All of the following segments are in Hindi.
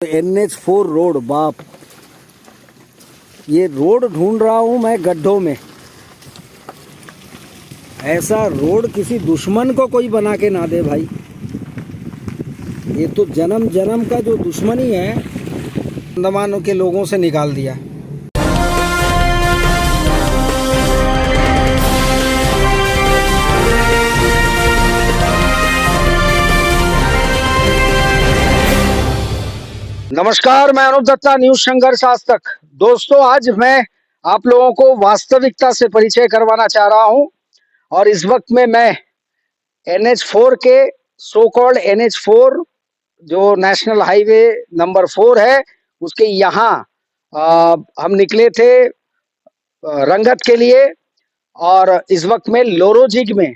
NH4 रोड, बाप, ये रोड ढूंढ रहा हूँ मैं गड्ढों में। ऐसा रोड किसी दुश्मन को कोई बना के ना दे भाई। ये तो जन्म जन्म का जो दुश्मनी है अंडमान के लोगों से निकाल दिया। नमस्कार, मैं अनुप दत्ता, न्यूज संघर्ष आज तक। दोस्तों, आज मैं आप लोगों को वास्तविकता से परिचय करवाना चाह रहा हूं और इस वक्त में मैं NH4 के सो कॉल्ड NH4 जो नेशनल हाईवे नंबर 4 है उसके यहाँ हम निकले थे रंगत के लिए। और इस वक्त में लोरोजिग में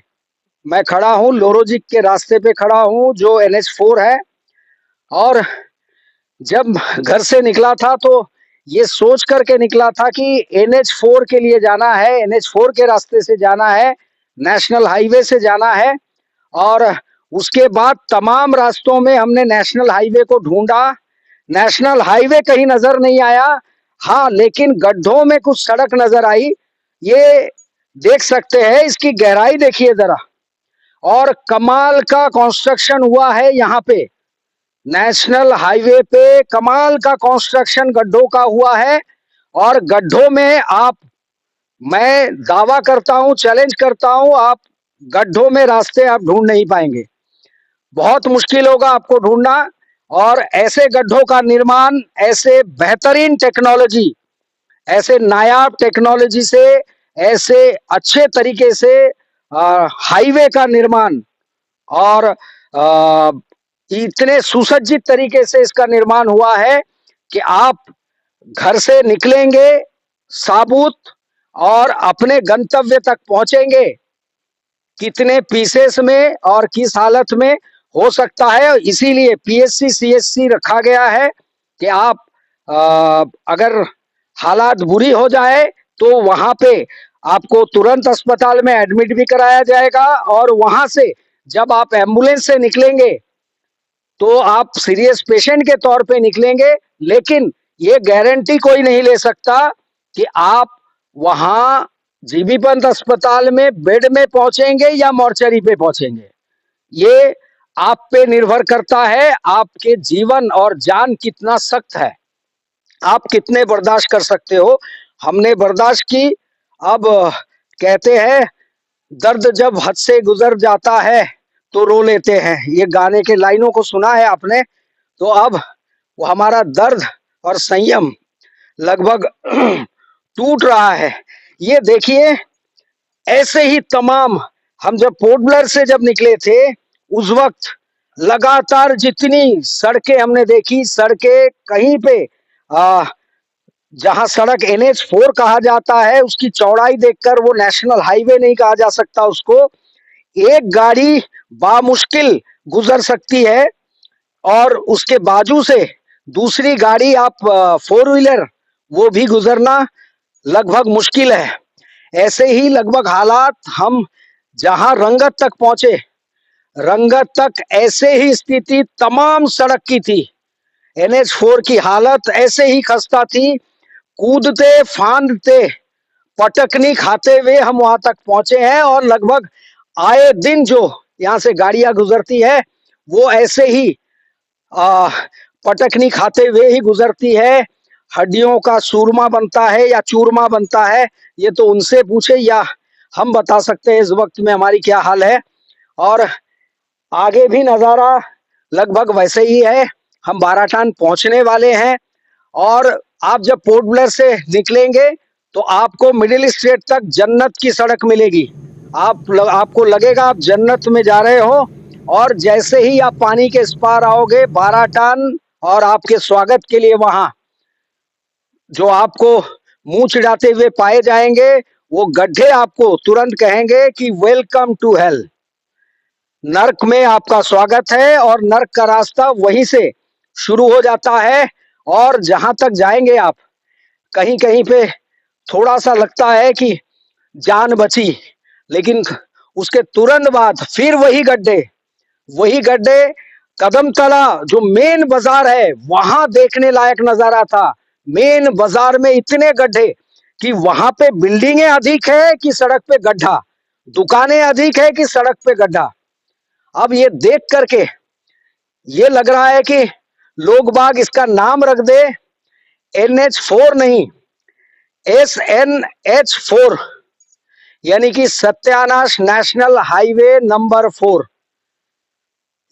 मैं खड़ा हूँ, लोरोजिग के रास्ते पे खड़ा हूँ जो NH4 है। और जब घर से निकला था तो ये सोच करके निकला था कि NH4 के लिए जाना है, NH4 के रास्ते से जाना है, नेशनल हाईवे से जाना है। और उसके बाद तमाम रास्तों में हमने नेशनल हाईवे को ढूंढा, नेशनल हाईवे कहीं नजर नहीं आया। हाँ, लेकिन गड्ढों में कुछ सड़क नजर आई। ये देख सकते हैं, इसकी गहराई देखिए जरा, और कमाल का कंस्ट्रक्शन हुआ है यहाँ पे। नेशनल हाईवे पे कमाल का कंस्ट्रक्शन गड्ढों का हुआ है। और गड्ढों में मैं दावा करता हूं, चैलेंज करता हूं, आप गड्ढों में रास्ते आप ढूंढ नहीं पाएंगे। बहुत मुश्किल होगा आपको ढूंढना। और ऐसे गड्ढों का निर्माण ऐसे बेहतरीन टेक्नोलॉजी, ऐसे नायाब टेक्नोलॉजी से, ऐसे अच्छे तरीके से हाईवे का निर्माण और इतने सुसज्जित तरीके से इसका निर्माण हुआ है कि आप घर से निकलेंगे साबुत और अपने गंतव्य तक पहुंचेंगे। कितने पीसेस में और किस हालत में हो सकता है, इसीलिए PSC CSC रखा गया है कि आप अगर हालात बुरी हो जाए तो वहां पे आपको तुरंत अस्पताल में एडमिट भी कराया जाएगा। और वहां से जब आप एम्बुलेंस से निकलेंगे तो आप सीरियस पेशेंट के तौर पे निकलेंगे। लेकिन ये गारंटी कोई नहीं ले सकता कि आप वहां जीबी पंत अस्पताल में बेड में पहुंचेंगे या मॉर्चरी पे पहुंचेंगे। ये आप पे निर्भर करता है, आपके जीवन और जान कितना सख्त है, आप कितने बर्दाश्त कर सकते हो। हमने बर्दाश्त की। अब कहते हैं दर्द जब हद से गुजर जाता है तो रो लेते हैं, ये गाने के लाइनों को सुना है आपने। तो अब वो हमारा दर्द और संयम लगभग टूट रहा है। ये देखिए, ऐसे ही तमाम, हम जब पोर्ट ब्लेयर से जब निकले थे उस वक्त लगातार जितनी सड़कें हमने देखी, सड़कें कहीं पे जहां सड़क NH4 कहा जाता है उसकी चौड़ाई देखकर वो नेशनल हाईवे नहीं कहा जा सकता उसको। एक गाड़ी बामुश्किल गुजर सकती है और उसके बाजू से दूसरी गाड़ी, आप 4 व्हीलर, वो भी गुजरना लगभग मुश्किल है। ऐसे ही लगभग हालात हम जहां रंगत तक पहुंचे, रंगत तक ऐसे ही स्थिति तमाम सड़क की थी। NH4 की हालत ऐसे ही खस्ता थी। कूदते फांदते पटकनी खाते हुए हम वहां तक पहुंचे हैं। और लगभग आए दिन जो यहाँ से गाड़ियां गुजरती है वो ऐसे ही पटकनी खाते हुए ही गुजरती है। हड्डियों का सूरमा बनता है या चूरमा बनता है, ये तो उनसे पूछे, या हम बता सकते हैं इस वक्त में हमारी क्या हाल है। और आगे भी नजारा लगभग वैसे ही है। हम बाराटान पहुंचने वाले हैं और आप जब पोर्ट ब्लेयर से निकलेंगे तो आपको मिडिल स्ट्रेट तक जन्नत की सड़क मिलेगी। आपको लगेगा आप जन्नत में जा रहे हो। और जैसे ही आप पानी के इस पार आओगे बाराटान, और आपके स्वागत के लिए वहां जो आपको मुंह चिढ़ाते हुए पाए जाएंगे, वो गड्ढे आपको तुरंत कहेंगे कि वेलकम टू हेल, नर्क में आपका स्वागत है। और नर्क का रास्ता वहीं से शुरू हो जाता है। और जहां तक जाएंगे आप, कहीं कहीं पे थोड़ा सा लगता है कि जान बची, लेकिन उसके तुरंत बाद फिर वही गड्ढे कदमतला जो मेन बाजार है वहां देखने लायक नजारा था। मेन बाजार में इतने गड्ढे कि वहां पे बिल्डिंगें अधिक है कि सड़क पे गड्ढा, दुकानें अधिक है कि सड़क पे गड्ढा। अब ये देख करके ये लग रहा है कि लोग बाग इसका नाम रख दे NH4 नहीं, SNH4, यानी कि सत्यानाश नेशनल हाईवे नंबर 4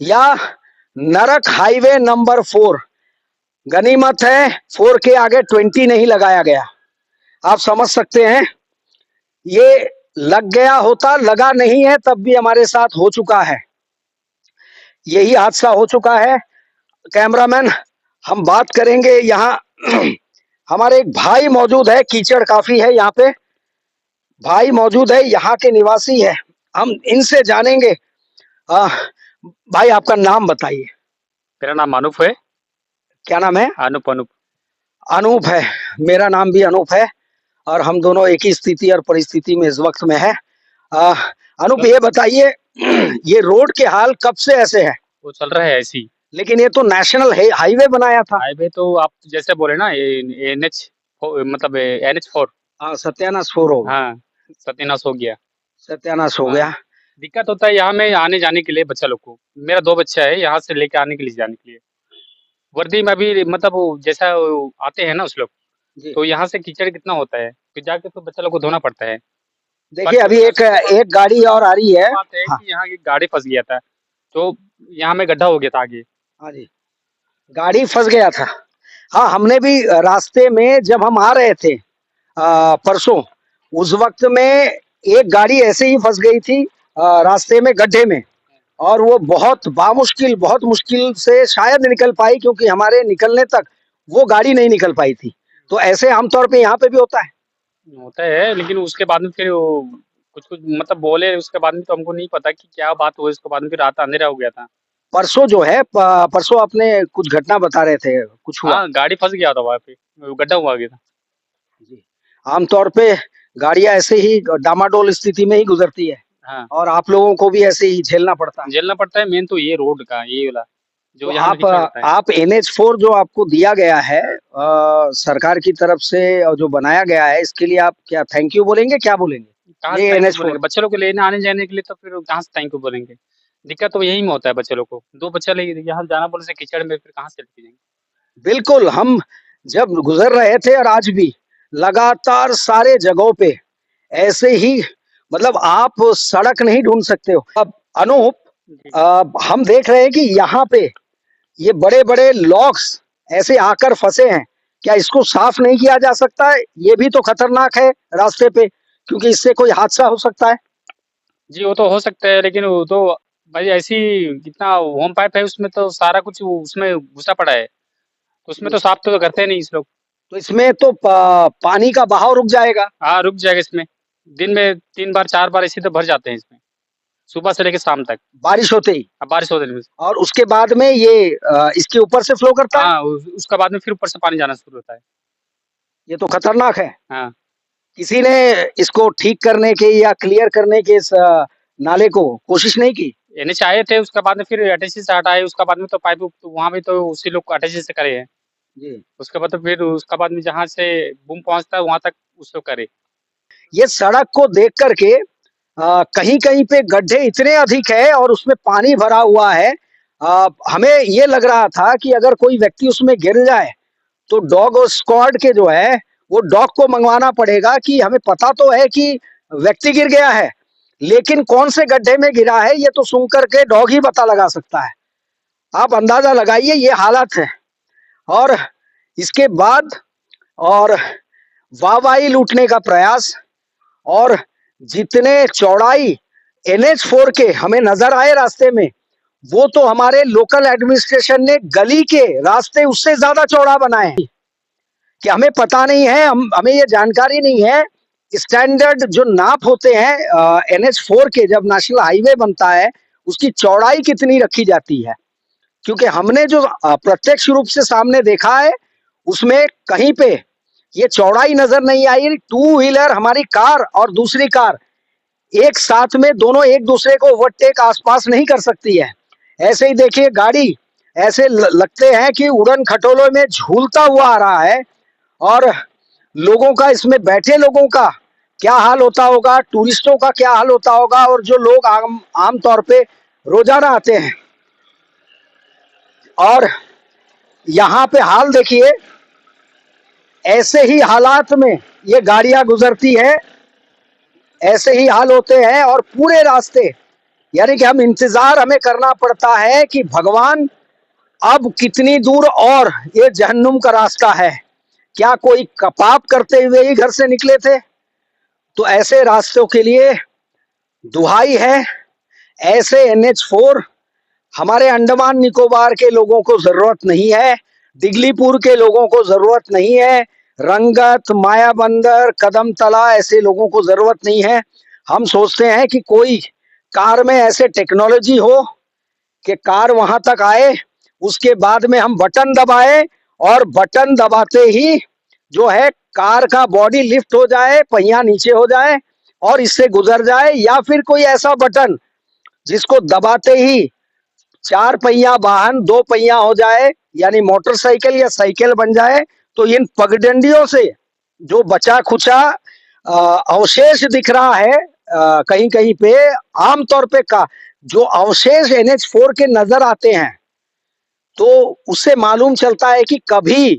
या नरक हाईवे नंबर 4। गनीमत है 4 के आगे 20 नहीं लगाया गया। आप समझ सकते हैं, ये लग गया होता, लगा नहीं है तब भी हमारे साथ हो चुका है, यही हादसा हो चुका है। कैमरामैन, हम बात करेंगे यहाँ हमारे एक भाई मौजूद है, कीचड़ काफी है यहाँ पे, भाई मौजूद है, यहाँ के निवासी है, हम इनसे जानेंगे। भाई आपका नाम बताइए। मेरा नाम अनूप है। क्या नाम है? अनूप। अनूप अनूप है, मेरा नाम भी अनूप है और हम दोनों एक ही स्थिति और परिस्थिति में इस वक्त में है। अनूप ये बताइए ये रोड के हाल कब से ऐसे है? वो चल रहा है ऐसी। लेकिन ये तो नेशनल हाईवे बनाया था। हाईवे तो आप जैसे बोले ना NH मतलब NH4। हाँ, सत्यानाश हो गया। हाँ, सत्यानाश हो गया। सत्यानाश हो हाँ। गया। दिक्कत होता है यहाँ में आने जाने के लिए बच्चा लोग को। मेरा 2 बच्चा है, यहाँ से लेके आने के लिए जाने के लिए वर्दी में अभी मतलब वो जैसा वो आते हैं ना उस लोग, जी। तो यहाँ से कीचड़ कितना होता है, फिर जाके तो बच्चा लोग को धोना पड़ता है। देखिए अभी एक गाड़ी और आ रही है। बात है हाँ। कि यहाँ की गाड़ी फंस गया था, तो यहाँ में गड्ढा हो गया था आगे। हाँ जी, गाड़ी फंस गया था। हाँ, हमने भी रास्ते में जब हम आ रहे थे परसों, उस वक्त में एक गाड़ी ऐसे ही फंस गई थी रास्ते में गड्ढे में, और वो बहुत बहुत मुश्किल से शायद निकल पाई, क्योंकि हमारे निकलने तक वो गाड़ी नहीं निकल पाई थी। तो ऐसे आमतौर पे यहाँ पे भी होता है, लेकिन उसके बाद में फिर वो कुछ मतलब बोले, उसके बाद में तो हमको नहीं पता कि क्या बात हुई। उसके बाद में फिर रात अंधेरा हो गया था। परसों जो है परसों आपने कुछ घटना बता रहे थे, कुछ हुआ? हाँ, गाड़ी फंस गया था वहाँ पे, गड्ढा हुआ गया था। जी। आमतौर पे गाड़ियां ऐसे ही डामाडोल स्थिति में ही गुजरती है। हाँ, और आप लोगों को भी ऐसे ही झेलना पड़ता है। झेलना पड़ता है। मेन तो ये रोड का ये वाला जो तो यहाँ में कीचड़ होता है। आप NH4 जो आपको दिया गया है सरकार की तरफ से और जो बनाया गया है, इसके लिए आप क्या थैंक यू बोलेंगे, क्या बोलेंगे? कहाँ से ये थैंक यू NH4 बोलेंगे? बच्चे लोग को लेने आने जाने के लिए तो फिर कहाँ से थैंक यू बोलेंगे? दिक्कत तो यही में होता है बच्चे लोग को। 2 बच्चा लेके यहाँ जाना बोले से कीचड़ में, फिर कहाँ से लेके जाएंगे? बिल्कुल, हम जब गुजर रहे थे और आज भी लगातार सारे जगहों पे ऐसे ही, मतलब आप सड़क नहीं ढूंढ सकते हो। अब अनूप, जी। हम देख रहे हैं कि यहाँ पे ये बड़े-बड़े लॉक्स ऐसे आकर फंसे हैं। क्या इसको साफ नहीं किया जा सकता है? ये भी तो खतरनाक है रास्ते पे, क्योंकि इससे कोई हादसा हो सकता है। जी, वो तो हो सकता है, लेकिन वो तो भाई ऐसी कितना होम पाइप है उसमें तो सारा कुछ उसमें घुसा पड़ा है। तो उसमें तो साफ तो करते नहीं इस लोग। तो इसमें तो पानी का बहाव रुक जाएगा। हाँ, रुक जाएगा इसमें। दिन में 3 बार 4 बार ऐसे तो भर जाते हैं इसमें, सुबह से लेके शाम तक। बारिश होते ही। अब बारिश होने में। और उसके बाद में ये इसके ऊपर से फ्लो करता है। हाँ, उसका बाद में फिर ऊपर से पानी जाना शुरू होता है। ये तो खतरनाक है। हाँ। किसी ने इसको ठीक करने के या क्लियर करने के इस नाले को कोशिश नहीं की? NH आए थे, उसके बाद में फिर अटैची से हटाए, उसके बाद में तो पाइप तो वहाँ भी तो उसी लोग अटैची से करे हैं। जी। उसके बाद तो फिर उसके बाद में जहाँ से बूम पहुँचता है वहाँ तक उसको करे। ये सड़क को देख करके कहीं-कहीं पे गड्ढे इतने अधिक है और उसमें पानी भरा हुआ है। हमें ये लग रहा था कि अगर कोई व्यक्ति उसमें गिर जाए तो डॉग और स्क्वाड के जो है वो डॉग को मंगवाना पड़ेगा, कि हमें पता तो है कि व्यक्ति गिर गया है, लेकिन कौन से गड्ढे में गिरा है ये तो सूंघ करके डॉग ही पता लगा सकता है। आप अंदाजा लगाइए ये हालत है। और इसके बाद और वाहवाही लूटने का प्रयास, और जितने चौड़ाई NH4 के हमें नजर आए रास्ते में, वो तो हमारे लोकल एडमिनिस्ट्रेशन ने गली के रास्ते उससे ज्यादा चौड़ा बनाए हैं कि हमें पता नहीं है, हमें ये जानकारी नहीं है स्टैंडर्ड जो नाप होते हैं NH4 के, जब नेशनल हाईवे बनता है उसकी चौड़ाई कितनी रखी जाती है। क्योंकि हमने जो प्रत्यक्ष रूप से सामने देखा है उसमें कहीं पे ये चौड़ाई नजर नहीं आई। 2 व्हीलर हमारी कार और दूसरी कार एक साथ में दोनों एक दूसरे को ओवरटेक आसपास नहीं कर सकती है। ऐसे ही देखिए गाड़ी ऐसे लगते हैं कि उड़न खटोलों में झूलता हुआ आ रहा है। और लोगों का, इसमें बैठे लोगों का क्या हाल होता होगा, टूरिस्टों का क्या हाल होता होगा, और जो लोग आम तौर पे रोजाना आते हैं। और यहाँ पे हाल देखिए, ऐसे ही हालात में ये गाड़ियां गुजरती है, ऐसे ही हाल होते हैं। और पूरे रास्ते, यानी कि हम इंतजार हमें करना पड़ता है कि भगवान अब कितनी दूर और ये जहन्नुम का रास्ता है, क्या कोई पाप करते हुए ही घर से निकले थे? तो ऐसे रास्तों के लिए दुहाई है, ऐसे NH4 हमारे अंडमान निकोबार के लोगों को जरूरत नहीं है, दिगलीपुर के लोगों को जरूरत नहीं है, रंगत, मायाबंदर, कदमतला ऐसे लोगों को जरूरत नहीं है। हम सोचते हैं कि कोई कार में ऐसे टेक्नोलॉजी हो कि कार वहां तक आए, उसके बाद में हम बटन दबाएं और बटन दबाते ही जो है कार का बॉडी लिफ्ट हो जाए, पहिया नीचे हो जाए और इससे गुजर जाए। या फिर कोई ऐसा बटन जिसको दबाते ही 4 पहिया वाहन 2 पहिया हो जाए, यानी मोटरसाइकिल या साइकिल बन जाए। तो इन पगडंडियों से जो बचा खुचा अवशेष दिख रहा है कहीं कहीं पे, आमतौर पे का जो अवशेष NH4 के नजर आते हैं, तो उससे मालूम चलता है कि कभी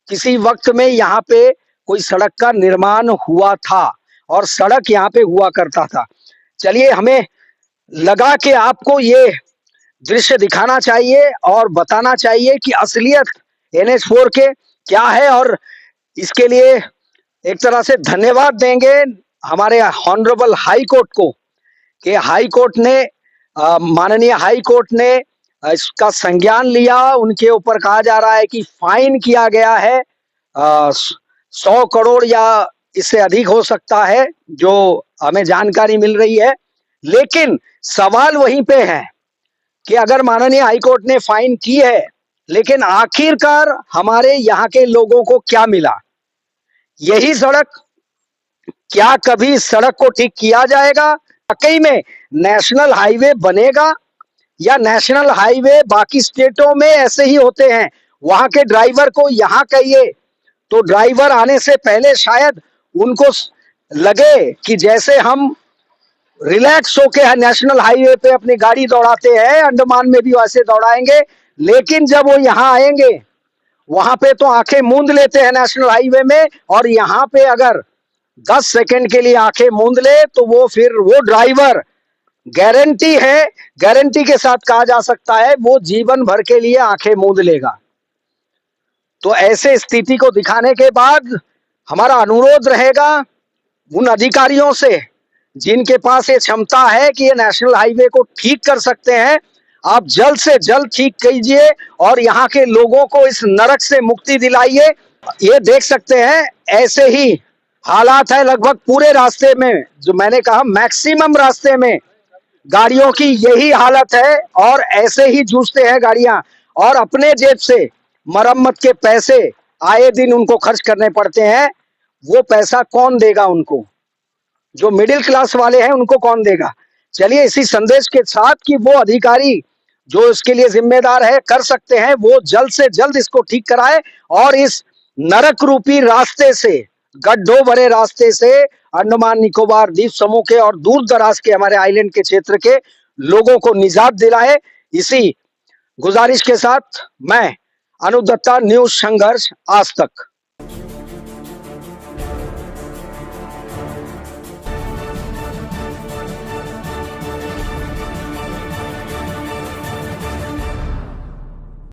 किसी वक्त में यहाँ पे कोई सड़क का निर्माण हुआ था और सड़क यहाँ पे हुआ करता था। चलिए, हमें लगा कि आपको ये दृश्य दिखाना चाहिए और बताना चाहिए कि असलियत NH4 के क्या है। और इसके लिए एक तरह से धन्यवाद देंगे हमारे ऑनरेबल हाई कोर्ट को, कि हाई कोर्ट ने, माननीय हाई कोर्ट ने इसका संज्ञान लिया। उनके ऊपर कहा जा रहा है कि फाइन किया गया है 100 करोड़ या इससे अधिक हो सकता है, जो हमें जानकारी मिल रही है। लेकिन सवाल वहीं पे है कि अगर माननीय हाईकोर्ट ने फाइन की है, लेकिन आखिरकार हमारे यहाँ के लोगों को क्या मिला? यही सड़क, क्या कभी इस सड़क को ठीक किया जाएगा? वाकई में नेशनल हाईवे बनेगा? या नेशनल हाईवे बाकी स्टेटों में ऐसे ही होते हैं, वहां के ड्राइवर को यहाँ कहिए तो ड्राइवर आने से पहले शायद उनको लगे कि जैसे हम रिलैक्स होके नेशनल हाईवे पे अपनी गाड़ी दौड़ाते हैं, अंडमान में भी वैसे दौड़ाएंगे। लेकिन जब वो यहाँ आएंगे, वहां पे तो आंखें मूंद लेते हैं नेशनल हाईवे में, और यहाँ पे अगर 10 सेकंड के लिए आंखें मूंद ले तो वो फिर वो ड्राइवर, गारंटी है, गारंटी के साथ कहा जा सकता है, वो जीवन भर के लिए आंखें मूंद लेगा। तो ऐसे स्थिति को दिखाने के बाद हमारा अनुरोध रहेगा उन अधिकारियों से जिनके पास ये क्षमता है कि ये नेशनल हाईवे को ठीक कर सकते हैं, आप जल्द से जल्द ठीक कीजिए और यहाँ के लोगों को इस नरक से मुक्ति दिलाइए। ये देख सकते हैं, ऐसे ही हालात है लगभग पूरे रास्ते में। जो मैंने कहा, मैक्सिमम रास्ते में गाड़ियों की यही हालत है और ऐसे ही जूझते हैं गाड़ियां, और अपने जेब से मरम्मत के पैसे आए दिन उनको खर्च करने पड़ते हैं। वो पैसा कौन देगा उनको? जो मिडिल क्लास वाले हैं उनको कौन देगा? चलिए, इसी संदेश के साथ कि वो अधिकारी जो इसके लिए जिम्मेदार है, कर सकते हैं, वो जल्द से जल्द इसको ठीक कराए और इस नरक रूपी रास्ते से, गड्ढों भरे रास्ते से अंडमान निकोबार द्वीप समूह के और दूर दराज के हमारे आइलैंड के क्षेत्र के लोगों को निजात दिलाए। इसी गुजारिश के साथ मैं अनूप दत्ता, न्यूज संघर्ष, आज तक।